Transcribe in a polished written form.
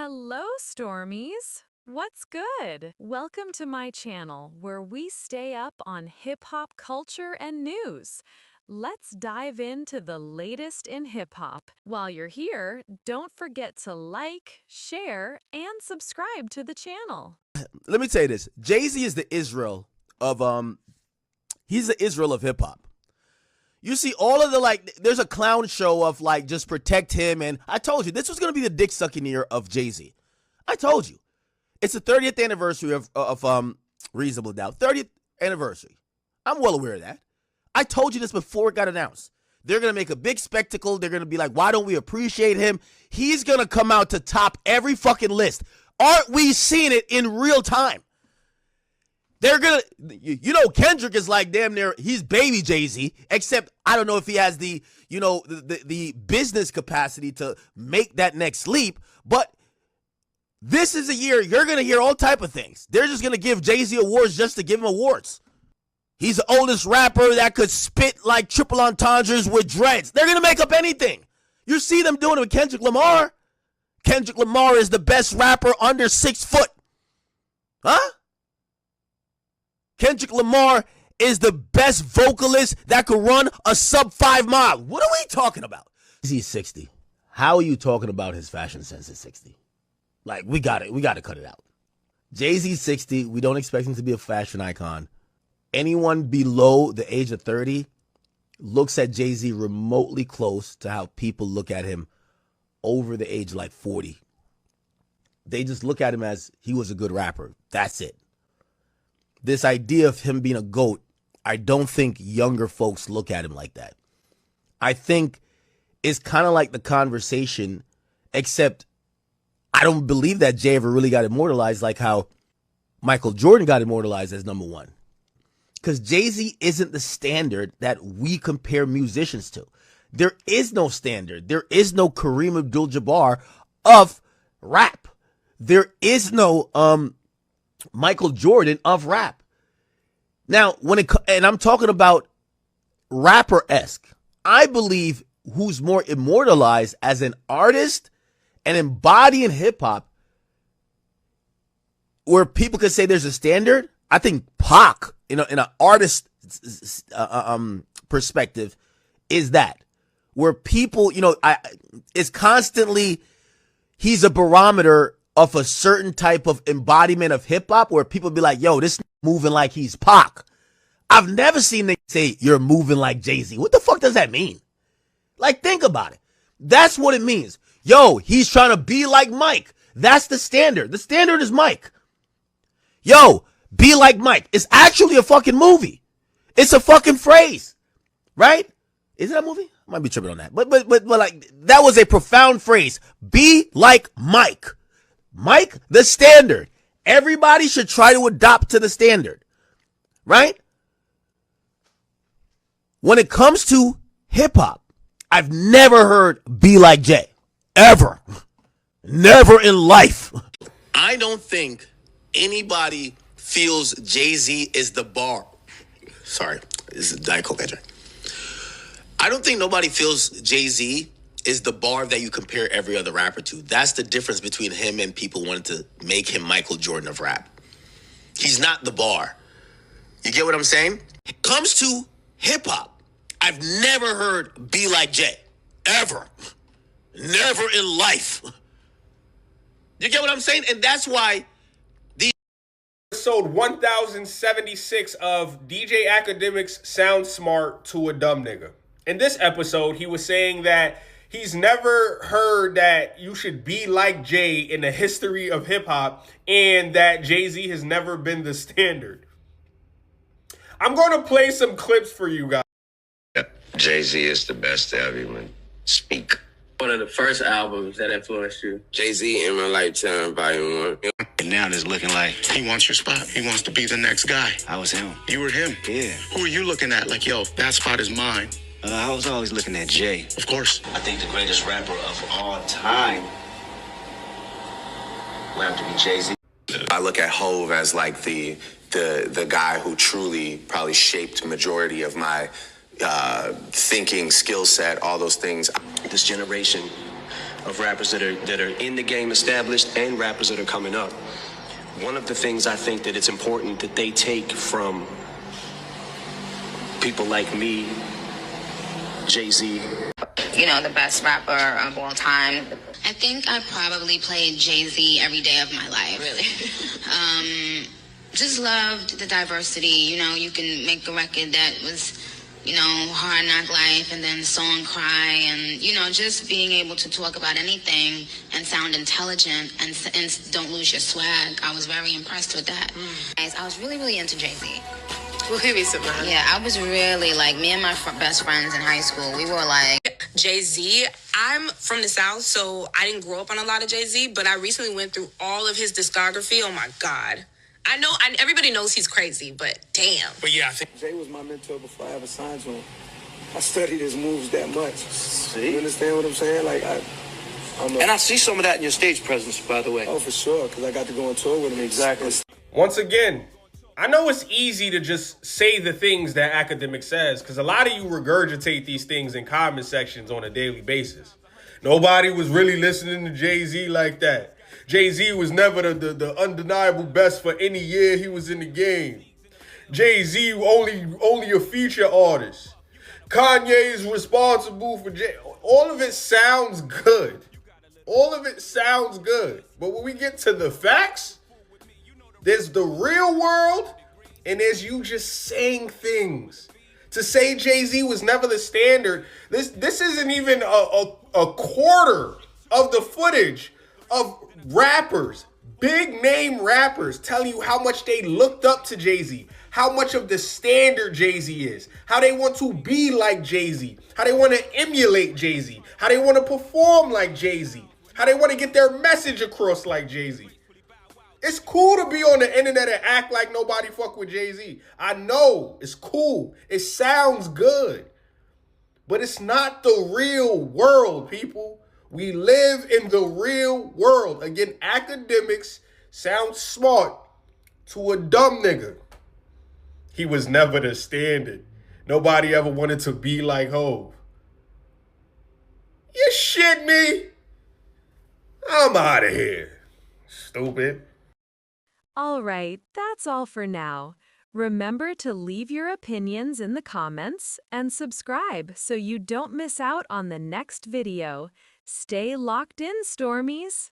Hello, Stormies! What's good? Welcome to my channel, where we stay up on hip-hop culture and news. Let's dive into the latest in hip-hop. While you're here, don't forget to like, share, and subscribe to the channel. Let me tell you this. Jay-Z is the Israel of he's the Israel of hip-hop. You see all of the, there's a clown show of, just protect him. And I told you, this was going to be the dick-sucking year of Jay-Z. I told you. It's the 30th anniversary of Reasonable Doubt. 30th anniversary. I'm well aware of that. I told you this before it got announced. They're going to make a big spectacle. They're going to be like, why don't we appreciate him? He's going to come out to top every fucking list. Aren't we seeing it in real time? They're going to, Kendrick is like damn near, he's baby Jay-Z, except I don't know if he has the business capacity to make that next leap, but this is a year you're going to hear all type of things. They're just going to give Jay-Z awards just to give him awards. He's the oldest rapper that could spit like triple entendres with dreads. They're going to make up anything. You see them doing it with Kendrick Lamar. Kendrick Lamar is the best rapper under 6 foot. Huh? Kendrick Lamar is the best vocalist that could run a sub 5 mile. What are we talking about? He's 60. How are you talking about his fashion sense at 60? We got to cut it out. Jay-Z's 60. We don't expect him to be a fashion icon. Anyone below the age of 30 looks at Jay-Z remotely close to how people look at him over the age 40. They just look at him as he was a good rapper. That's it. This idea of him being a GOAT, I don't think younger folks look at him like that. I think it's kind of like the conversation, except I don't believe that Jay ever really got immortalized like how Michael Jordan got immortalized as number one. Because Jay-Z isn't the standard that we compare musicians to. There is no standard. There is no Kareem Abdul-Jabbar of rap. There is no Michael Jordan of rap. Now, and I'm talking about rapper-esque, I believe who's more immortalized as an artist and embodying hip-hop, where people could say there's a standard. I think Pac, in an artist perspective, is that. Where people, it's constantly, he's a barometer of a certain type of embodiment of hip hop where people be like, yo, this moving like he's Pac. I've never seen them say you're moving like Jay-Z. What the fuck does that mean? Think about it. That's what it means. Yo, he's trying to be like Mike. That's the standard. The standard is Mike. Yo, be like Mike. It's actually a fucking movie. It's a fucking phrase. Right? Is it a movie? I might be tripping on that. But that was a profound phrase. Be like Mike. Mike, the standard. Everybody should try to adopt to the standard. Right? When it comes to hip hop, I've never heard be like Jay. Ever. Never in life. I don't think anybody feels Jay-Z is the bar. Sorry, this is Diet Coke. I don't think nobody feels Jay-Z is the bar that you compare every other rapper to. That's the difference between him and people wanting to make him Michael Jordan of rap. He's not the bar. You get what I'm saying? It comes to hip-hop, I've never heard be like Jay. Ever. Never in life. You get what I'm saying? And that's why Episode 1076 of DJ Akademiks Sound Smart to a Dumb Nigga. In this episode, he was saying that he's never heard that you should be like Jay in the history of hip-hop and that Jay-Z has never been the standard. I'm going to play some clips for you guys. Jay-Z is the best to ever even speak. One of the first albums that influenced you. Jay-Z in My Lifetime, Volume 1. And now it's looking like he wants your spot. He wants to be the next guy. I was him. You were him? Yeah. Who are you looking at? Like, yo, that spot is mine. I was always looking at Jay. Of course. I think the greatest rapper of all time will have to be Jay-Z. I look at Hove as like the guy who truly probably shaped majority of my thinking, skill set, all those things. This generation of rappers that are in the game established and rappers that are coming up. One of the things I think that it's important that they take from people like me, Jay-Z. You know, the best rapper of all time. I think I probably played Jay-Z every day of my life. Really? Just loved the diversity. You know, you can make a record that was, you know, hard knock life and then song cry and, you know, just being able to talk about anything and sound intelligent and don't lose your swag. I was very impressed with that. I was really into Jay-Z. Yeah, I was really like, me and my best friends in high school, we were like... Jay-Z, I'm from the South, so I didn't grow up on a lot of Jay-Z, but I recently went through all of his discography. Oh my God. Everybody knows he's crazy, but damn. But yeah, I think Jay was my mentor before I ever signed to him. I studied his moves that much. See? You understand what I'm saying? Like, I'm a... And I see some of that in your stage presence, by the way. Oh, for sure, because I got to go on tour with him. Exactly. once again, I know it's easy to just say the things that Akademiks says, because a lot of you regurgitate these things in comment sections on a daily basis. Nobody was really listening to Jay-Z like that. Jay-Z was never the undeniable best for any year he was in the game. Jay-Z only a feature artist. Kanye is responsible for all of it sounds good. All of it sounds good. But when we get to the facts, there's the real world and there's you just saying things. To say Jay-Z was never the standard, this isn't even a quarter of the footage of rappers, big name rappers, telling you how much they looked up to Jay-Z, how much of the standard Jay-Z is, how they want to be like Jay-Z, how they want to emulate Jay-Z, how they want to perform like Jay-Z, how they want to get their message across like Jay-Z. It's cool to be on the internet and act like nobody fuck with Jay-Z. I know, it's cool. It sounds good. But it's not the real world, people. We live in the real world. Again, Akademiks sound smart to a dumb nigga. He was never the standard. Nobody ever wanted to be like Hov. You shit me? I'm out of here. Stupid. All right, that's all for now. Remember to leave your opinions in the comments and subscribe so you don't miss out on the next video. Stay locked in, Stormies.